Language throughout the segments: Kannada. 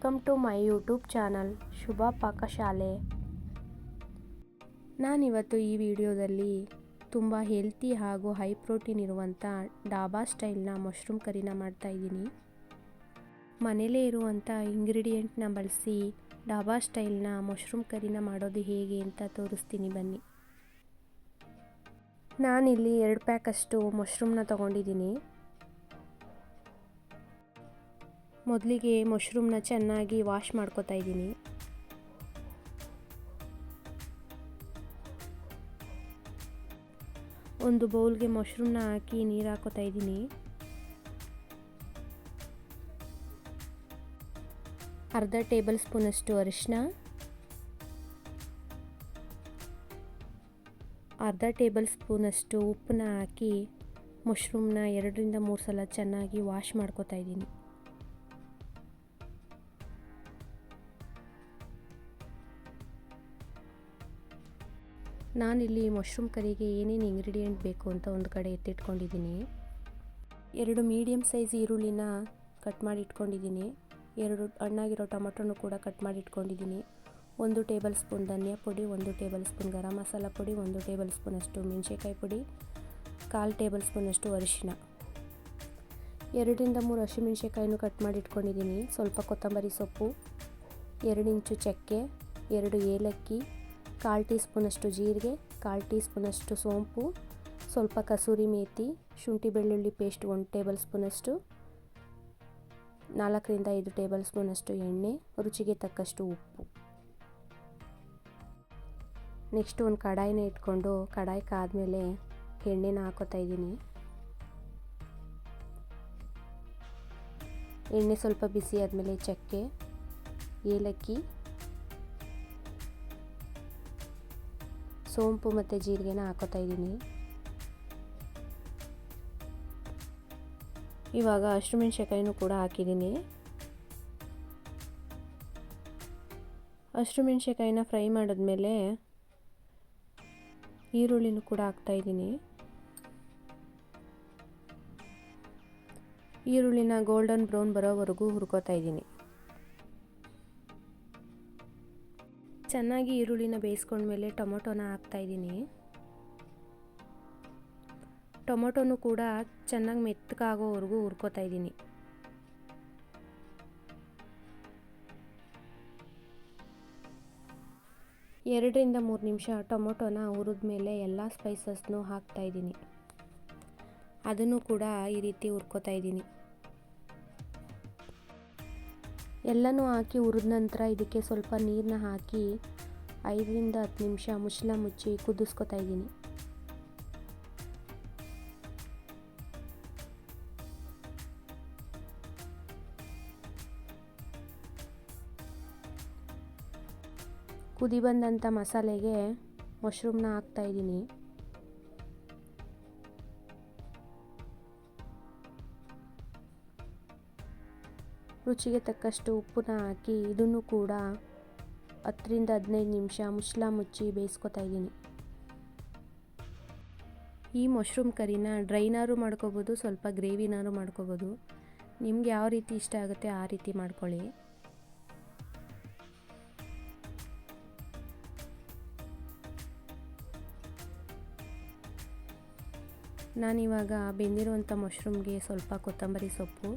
Welcome to my YouTube channel Shubha Pakashale. ನಾನಿವತ್ತು ಈ ವಿಡಿಯೋದಲ್ಲಿ ತುಂಬ ಹೆಲ್ತಿ ಹಾಗೂ ಹೈ ಪ್ರೋಟೀನ್ ಇರುವಂಥ ಡಾಬಾ ಸ್ಟೈಲ್ನ ಮಶ್ರೂಮ್ ಕರಿನ ಮಾಡ್ತಾಯಿದ್ದೀನಿ. ಮನೇಲೇ ಇರುವಂಥ ಇಂಗ್ರೀಡಿಯೆಂಟ್ನ ಬಳಸಿ ಡಾಬಾ ಸ್ಟೈಲ್ನ ಮಶ್ರೂಮ್ ಕರಿನ ಮಾಡೋದು ಹೇಗೆ ಅಂತ ತೋರಿಸ್ತೀನಿ ಬನ್ನಿ. ನಾನಿಲ್ಲಿ 2 ಪ್ಯಾಕಷ್ಟು ಮಶ್ರೂಮ್ನ ತೊಗೊಂಡಿದ್ದೀನಿ. ಮೊದಲಿಗೆ ಮಶ್ರೂಮ್ನ ಚೆನ್ನಾಗಿ ವಾಶ್ ಮಾಡ್ಕೊತಾ ಇದ್ದೀನಿ. ಒಂದು ಬೌಲ್ಗೆ ಮಶ್ರೂಮ್ನ ಹಾಕಿ ನೀರು ಹಾಕೋತಾ ಇದ್ದೀನಿ. ಅರ್ಧ ಟೇಬಲ್ ಸ್ಪೂನಷ್ಟು ಅರಿಶಿನ, ಅರ್ಧ ಟೇಬಲ್ ಸ್ಪೂನಷ್ಟು ಉಪ್ಪನ್ನ ಹಾಕಿ ಮಶ್ರೂಮ್ನ 2 ರಿಂದ 3 ಸಲ ಚೆನ್ನಾಗಿ ವಾಶ್ ಮಾಡ್ಕೊತಾ ಇದ್ದೀನಿ. ನಾನಿಲ್ಲಿ ಮಶ್ರೂಮ್ ಕರಿಗೆ ಏನೇನು ಇಂಗ್ರೀಡಿಯೆಂಟ್ ಬೇಕು ಅಂತ ಒಂದು ಕಡೆ ಎತ್ತಿಟ್ಕೊಂಡಿದ್ದೀನಿ. 2 ಮೀಡಿಯಮ್ ಸೈಜ್ ಈರುಳ್ಳಿನ ಕಟ್ ಮಾಡಿ ಇಟ್ಕೊಂಡಿದ್ದೀನಿ. 2 ಹಣ್ಣಾಗಿರೋ ಟೊಮೊಟೊನು ಕೂಡ ಕಟ್ ಮಾಡಿ ಇಟ್ಕೊಂಡಿದ್ದೀನಿ. 1 ಟೇಬಲ್ ಸ್ಪೂನ್ ಧನಿಯಾ ಪುಡಿ, 1 ಟೇಬಲ್ ಸ್ಪೂನ್ ಗರಂ ಮಸಾಲ ಪುಡಿ, 1 ಟೇಬಲ್ ಸ್ಪೂನಷ್ಟು ಮೆಣಸಿನ್ಕಾಯಿ ಪುಡಿ, 1/4 ಟೇಬಲ್ ಸ್ಪೂನಷ್ಟು ಅರಿಶಿನ, 2 ರಿಂದ 3 ಹಸಿಮೆಣಸಿನ್ಕಾಯಿನೂ ಕಟ್ ಮಾಡಿ ಇಟ್ಕೊಂಡಿದ್ದೀನಿ. ಸ್ವಲ್ಪ ಕೊತ್ತಂಬರಿ ಸೊಪ್ಪು, 2 ಇಂಚು ಚಕ್ಕೆ, 2 ಏಲಕ್ಕಿ, 1/4 ಟೀ ಸ್ಪೂನಷ್ಟು ಜೀರಿಗೆ, 1/4 ಟೀ ಸ್ಪೂನಷ್ಟು ಸೋಂಪು, ಸ್ವಲ್ಪ ಕಸೂರಿ ಮೇಥಿ, ಶುಂಠಿ ಬೆಳ್ಳುಳ್ಳಿ ಪೇಸ್ಟ್ 1 ಟೇಬಲ್ ಸ್ಪೂನಷ್ಟು, 4 ರಿಂದ 5 ಟೇಬಲ್ ಸ್ಪೂನಷ್ಟು ಎಣ್ಣೆ, ರುಚಿಗೆ ತಕ್ಕಷ್ಟು ಉಪ್ಪು. ನೆಕ್ಸ್ಟ್ ಒಂದು ಕಡಾಯಿನ ಇಟ್ಕೊಂಡು ಕಡಾಯಿ ಕಾದ್ಮೇಲೆ ಎಣ್ಣೆನ ಹಾಕೋತಾ ಇದ್ದೀನಿ. ಎಣ್ಣೆ ಸ್ವಲ್ಪ ಬಿಸಿ ಆದಮೇಲೆ ಚಕ್ಕೆ, ಏಲಕ್ಕಿ, ಸೋಂಪು ಮತ್ತು ಜೀರಿಗೆನ ಹಾಕೋತಾ ಇದ್ದೀನಿ. ಇವಾಗ ಹಸಿಮೆಣಸಿನ್ಕಾಯಿನೂ ಕೂಡ ಹಾಕಿದ್ದೀನಿ. ಹಸಿಮೆಣಸಿನ್ಕಾಯಿನ ಫ್ರೈ ಮಾಡಿದ್ಮೇಲೆ ಈರುಳ್ಳಿನೂ ಕೂಡ ಹಾಕ್ತಾ ಇದ್ದೀನಿ. ಈರುಳ್ಳಿನ ಗೋಲ್ಡನ್ ಬ್ರೌನ್ ಬರೋವರೆಗೂ ಹುರ್ಕೋತಾ ಇದ್ದೀನಿ. ಚೆನ್ನಾಗಿ ಈರುಳ್ಳಿನ ಬೇಯಿಸ್ಕೊಂಡ್ಮೇಲೆ ಟೊಮೊಟೊನ ಹಾಕ್ತಾ ಇದ್ದೀನಿ. ಟೊಮೊಟೊನು ಕೂಡ ಚೆನ್ನಾಗಿ ಮೆತ್ತಗಾಗೋವರೆಗೂ ಹುರ್ಕೋತಾ ಇದ್ದೀನಿ. ಎರಡರಿಂದ 3 ನಿಮಿಷ ಟೊಮೊಟೊನ ಹುರಿದ್ಮೇಲೆ ಎಲ್ಲ ಸ್ಪೈಸಸ್ನೂ ಹಾಕ್ತಾ ಇದ್ದೀನಿ. ಅದನ್ನು ಕೂಡ ಈ ರೀತಿ ಹುರ್ಕೋತಾ ಇದ್ದೀನಿ. ಎಲ್ಲನೂ ಹಾಕಿ ಹುರಿದ ನಂತರ ಇದಕ್ಕೆ ಸ್ವಲ್ಪ ನೀರನ್ನ ಹಾಕಿ 5 ರಿಂದ 10 ನಿಮಿಷ ಮುಚ್ಚಳ ಮುಚ್ಚಿ ಕುದಿಸ್ಕೊತಾ ಇದ್ದೀನಿ. ಕುದಿ ಬಂದಂಥ ಮಸಾಲೆಗೆ ಮಶ್ರೂಮ್ನ ಹಾಕ್ತಾ ಇದ್ದೀನಿ. ರುಚಿಗೆ ತಕ್ಕಷ್ಟು ಉಪ್ಪನ್ನ ಹಾಕಿ ಇದನ್ನು ಕೂಡ 10 ರಿಂದ 15 ನಿಮಿಷ ಮುಚ್ಚಳ ಮುಚ್ಚಿ ಬೇಯಿಸ್ಕೊತಾ ಇದ್ದೀನಿ. ಈ ಮಶ್ರೂಮ್ ಕರಿನ ಡ್ರೈನಾರು ಮಾಡ್ಕೋಬೋದು, ಸ್ವಲ್ಪ ಗ್ರೇವಿನಾರು ಮಾಡ್ಕೋಬೋದು. ನಿಮ್ಗೆ ಯಾವ ರೀತಿ ಇಷ್ಟ ಆಗುತ್ತೆ ಆ ರೀತಿ ಮಾಡ್ಕೊಳ್ಳಿ. ನಾನಿವಾಗ ಬೆಂದಿರುವಂಥ ಮಶ್ರೂಮ್ಗೆ ಸ್ವಲ್ಪ ಕೊತ್ತಂಬರಿ ಸೊಪ್ಪು,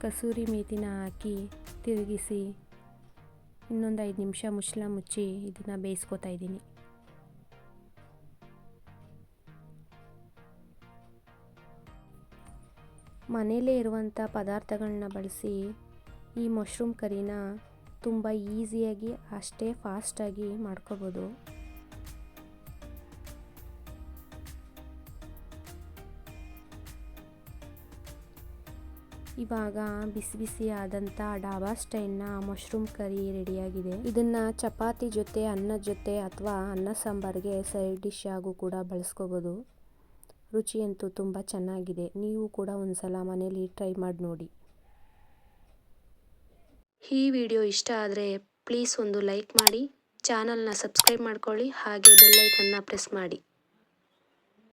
ಕಸೂರಿ ಮೇಥಿನ ಹಾಕಿ ತಿರುಗಿಸಿ ಇನ್ನೊಂದು 5 ನಿಮಿಷ ಮುಚ್ಚಳ ಮುಚ್ಚಿ ಇದನ್ನು ಬೇಯಿಸ್ಕೊತಾ ಇದ್ದೀನಿ. ಮನೆಯಲ್ಲೇ ಇರುವಂಥ ಪದಾರ್ಥಗಳನ್ನ ಬಳಸಿ ಈ ಮಶ್ರೂಮ್ ಕರಿನ ತುಂಬ ಈಸಿಯಾಗಿ ಅಷ್ಟೇ ಫಾಸ್ಟಾಗಿ ಮಾಡ್ಕೋಬೋದು. ಇವಾಗ ಬಿಸಿ ಬಿಸಿ ಆದಂಥ ಡಾಬಾ ಸ್ಟೈಲ್ನ ಮಶ್ರೂಮ್ ಕರಿ ರೆಡಿಯಾಗಿದೆ. ಇದನ್ನು ಚಪಾತಿ ಜೊತೆ, ಅನ್ನದ ಜೊತೆ ಅಥವಾ ಅನ್ನ ಸಾಂಬಾರಿಗೆ ಸೈಡ್ ಡಿಶ್ ಆಗು ಕೂಡ ಬಳಸ್ಕೋಬೋದು. ರುಚಿಯಂತೂ ತುಂಬ ಚೆನ್ನಾಗಿದೆ. ನೀವು ಕೂಡ ಒಂದು ಸಲ ಮನೇಲಿ ಟ್ರೈ ಮಾಡಿ ನೋಡಿ. ಈ ವಿಡಿಯೋ ಇಷ್ಟ ಆದರೆ ಪ್ಲೀಸ್ ಒಂದು ಲೈಕ್ ಮಾಡಿ, ಚಾನಲ್ನ ಸಬ್ಸ್ಕ್ರೈಬ್ ಮಾಡ್ಕೊಳ್ಳಿ, ಹಾಗೆ ಬೆಲ್ ಐಕನ್ನ ಪ್ರೆಸ್ ಮಾಡಿ.